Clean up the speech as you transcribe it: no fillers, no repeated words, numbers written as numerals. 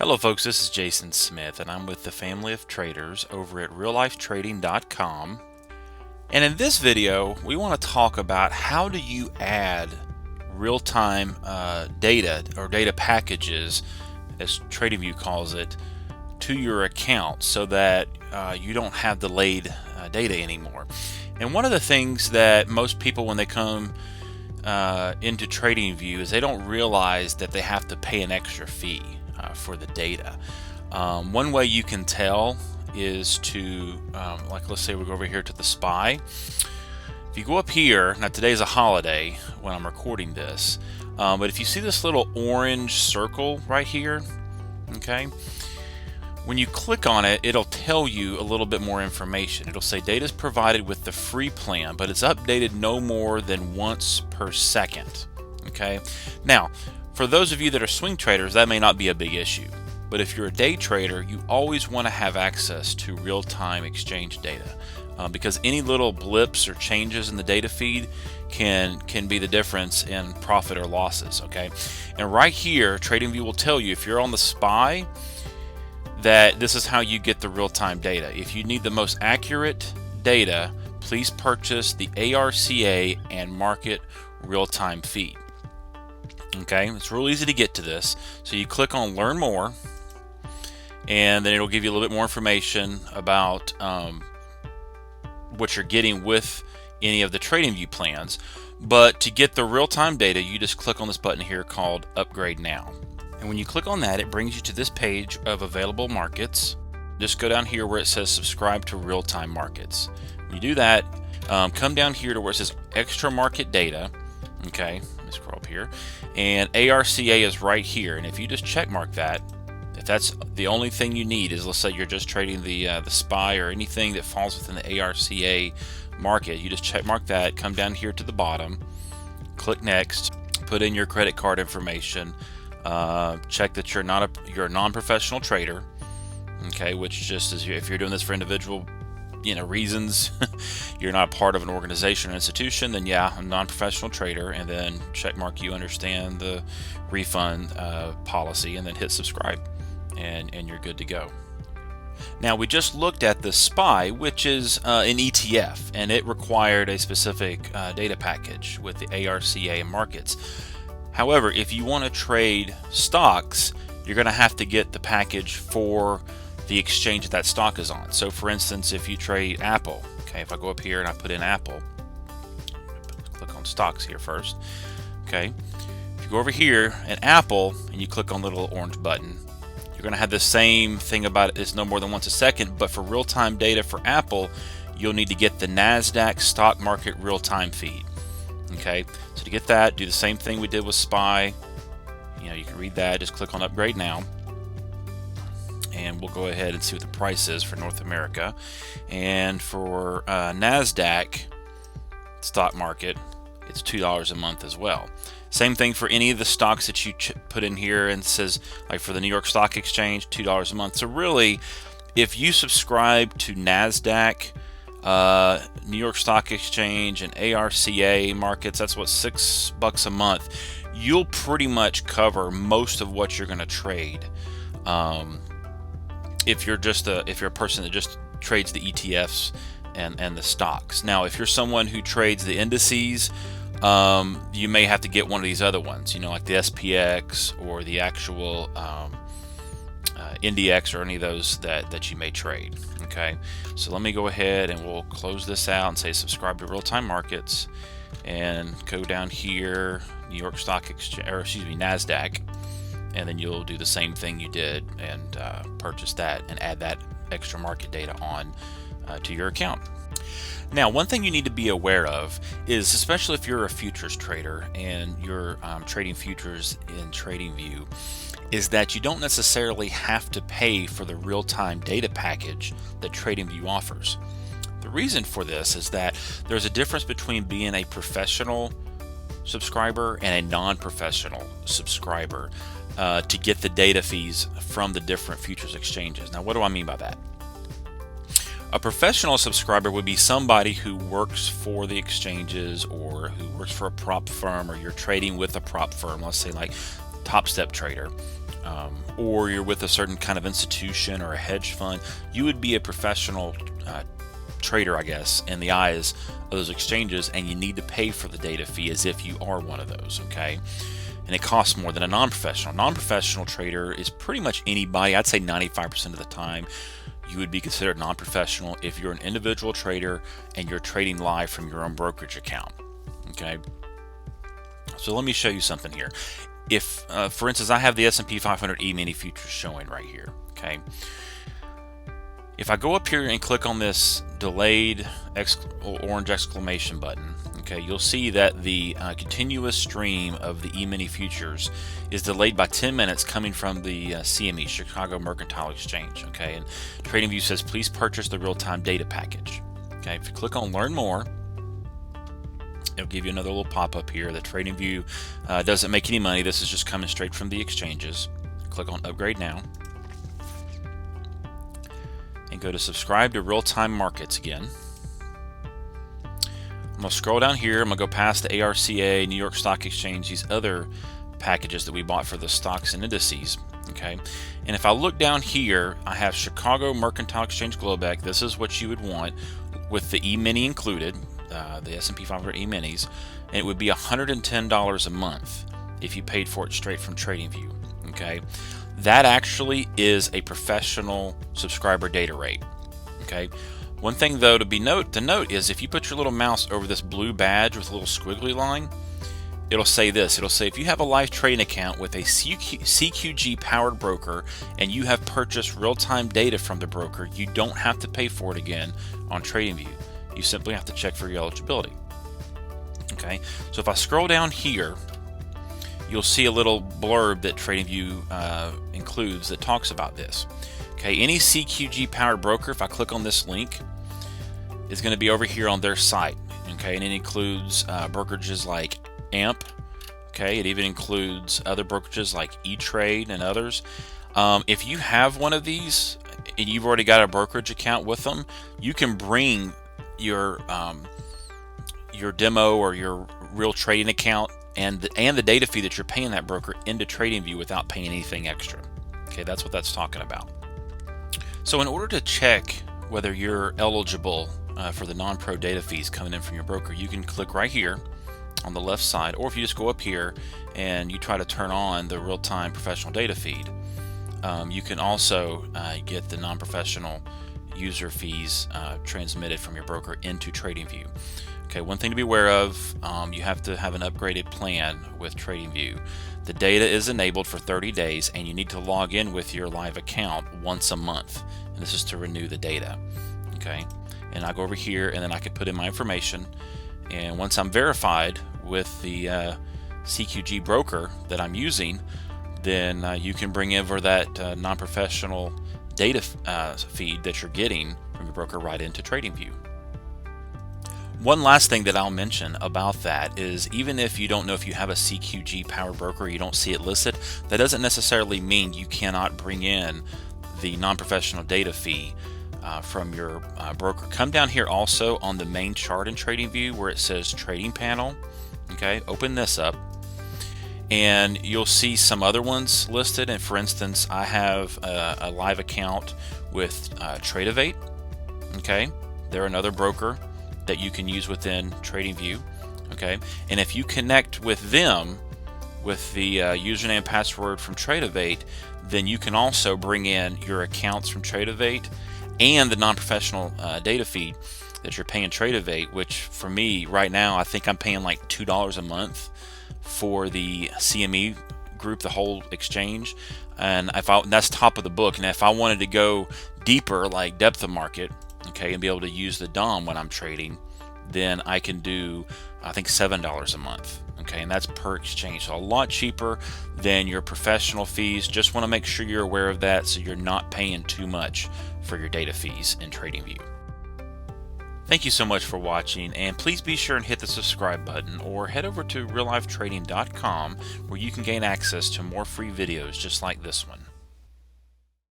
Hello folks, this is Jason Smith and I'm with the family of traders over at reallifetrading.com. And in this video, we want to talk about how do you add real-time data or data packages, as TradingView calls it, to your account so that you don't have delayed data anymore. And one of the things that most people, when they come into TradingView, is they don't realize that they have to pay an extra fee for the data. One way you can tell is to, like let's say we go over here to the SPY. If you go up here, now today's a holiday when I'm recording this, but if you see this little orange circle right here, okay, when you click on it, it'll tell you a little bit more information. It'll say data is provided with the free plan, but it's updated no more than once per second. Okay, now for those of you that are swing traders, that may not be a big issue, but if you're a day trader, you always want to have access to real-time exchange data, because any little blips or changes in the data feed can be the difference in profit or losses. Okay, and right here, TradingView will tell you if you're on the SPY that this is how you get the real-time data. If you need the most accurate data, please purchase the ARCA and market real-time feed. Okay, it's real easy to get to this. So you click on Learn More, and then it'll give you a little bit more information about what you're getting with any of the TradingView plans. But to get the real-time data, you just click on this button here called Upgrade Now. And when you click on that, it brings you to this page of available markets. Just go down here where it says Subscribe to Real-Time Markets. When you do that, come down here to where it says Extra Market Data. Okay, let me scroll up here, and ARCA is right here. And if you just check mark that, if that's the only thing you need, is let's say you're just trading the SPY or anything that falls within the ARCA market, you just check mark that, come down here to the bottom, click Next, put in your credit card information, check that you're a non-professional trader. Okay, which just is, if you're doing this for individual reasons, you're not part of an organization or institution, then yeah, I'm a non-professional trader, and then check mark you understand the refund policy, and then hit subscribe, and you're good to go. Now we just looked at the SPY, which is an ETF, and it required a specific data package with the ARCA markets. However, if you want to trade stocks, you're going to have to get the package for the exchange that stock is on. So for instance, if you trade Apple, okay, if I go up here and I put in Apple, click on stocks here first, okay, if you go over here and Apple and you click on the little orange button, you're going to have the same thing about it's no more than once a second, but for real-time data for Apple, you'll need to get the NASDAQ stock market real-time feed. Okay, so to get that, do the same thing we did with SPY. You can read that, just click on Upgrade Now, and we'll go ahead and see what the price is for North America. And for NASDAQ stock market, it's $2 a month as well. Same thing for any of the stocks that you put in here, and it says, like for the New York Stock Exchange, $2 a month. So really, if you subscribe to NASDAQ, New York Stock Exchange, and ARCA markets, that's what, $6 a month, you'll pretty much cover most of what you're going to trade. If you're a person that just trades the ETFs and the stocks. Now, if you're someone who trades the indices, you may have to get one of these other ones, like the SPX or the actual IndieX, or any of those that you may trade. Okay, so let me go ahead and we'll close this out and say subscribe to real-time markets, and go down here, New York Stock Exchange, or excuse me, NASDAQ, and then you'll do the same thing you did and purchase that and add that extra market data on to your account. Now, one thing you need to be aware of is, especially if you're a futures trader and you're trading futures in TradingView, is that you don't necessarily have to pay for the real-time data package that TradingView offers. The reason for this is that there's a difference between being a professional subscriber and a non-professional subscriber to get the data fees from the different futures exchanges. Now, what do I mean by that? A professional subscriber would be somebody who works for the exchanges, or who works for a prop firm, or you're trading with a prop firm, let's say like Top Step Trader, or you're with a certain kind of institution or a hedge fund, you would be a professional trader, I guess, in the eyes of those exchanges, and you need to pay for the data fee as if you are one of those, okay? And it costs more than a non-professional. Non-professional trader is pretty much anybody. I'd say 95% of the time you would be considered non-professional if you're an individual trader and you're trading live from your own brokerage account, okay? So let me show you something here. If, for instance, I have the S&P 500 E-mini futures showing right here, okay? If I go up here and click on this delayed orange exclamation button, okay, you'll see that the continuous stream of the E-mini futures is delayed by 10 minutes coming from the CME, Chicago Mercantile Exchange, okay? And TradingView says, please purchase the real-time data package, okay? If you click on Learn More, it'll give you another little pop-up here that TradingView doesn't make any money. This is just coming straight from the exchanges. Click on Upgrade Now. And go to Subscribe to Real-Time Markets again. I'm going to scroll down here. I'm going to go past the ARCA, New York Stock Exchange, these other packages that we bought for the stocks and indices. Okay, and if I look down here, I have Chicago Mercantile Exchange Globex. This is what you would want with the E-mini included, the S&P 500 E-minis, and it would be $110 a month if you paid for it straight from TradingView. Okay, that actually is a professional subscriber data rate. Okay, one thing though to note is if you put your little mouse over this blue badge with a little squiggly line, it'll say this. It'll say if you have a live trading account with a CQG powered broker and you have purchased real-time data from the broker, you don't have to pay for it again on TradingView. You simply have to check for your eligibility. Okay, so if I scroll down here, you'll see a little blurb that TradingView includes that talks about this. Okay, any CQG powered broker, if I click on this link, is going to be over here on their site. Okay, and it includes brokerages like AMP. Okay, it even includes other brokerages like E-Trade and others. If you have one of these and you've already got a brokerage account with them, you can bring your demo or your real trading account and the data fee that you're paying that broker into TradingView without paying anything extra. Okay, that's what that's talking about. So in order to check whether you're eligible for the non-pro data fees coming in from your broker, you can click right here on the left side, or if you just go up here and you try to turn on the real-time professional data feed, you can also get the non-professional user fees transmitted from your broker into TradingView. Okay, one thing to be aware of, you have to have an upgraded plan with TradingView. The data is enabled for 30 days and you need to log in with your live account once a month, and this is to renew the data. Okay, and I go over here and then I can put in my information, and once I'm verified with the CQG broker that I'm using, then you can bring over that non-professional data feed that you're getting from your broker right into TradingView. One last thing that I'll mention about that is even if you don't know if you have a CQG powered broker, you don't see it listed, that doesn't necessarily mean you cannot bring in the non-professional data fee from your broker. Come down here also on the main chart in TradingView where it says Trading Panel. Okay, open this up and you'll see some other ones listed. And for instance, I have a live account with TradeVate. Okay, they're another broker that you can use within TradingView. Okay, and if you connect with them with the username and password from TradeVate, then you can also bring in your accounts from TradeVate and the non-professional data feed that you're paying TradeVate, which for me right now I think I'm paying like $2 a month for the CME group, the whole exchange, and that's top of the book. And if I wanted to go deeper, like depth of market, okay, and be able to use the DOM when I'm trading, then I can do I think $7 a month. Okay, and that's per exchange, so a lot cheaper than your professional fees. Just want to make sure you're aware of that so you're not paying too much for your data fees in TradingView. Thank you so much for watching, and please be sure and hit the subscribe button or head over to reallifetrading.com where you can gain access to more free videos just like this one.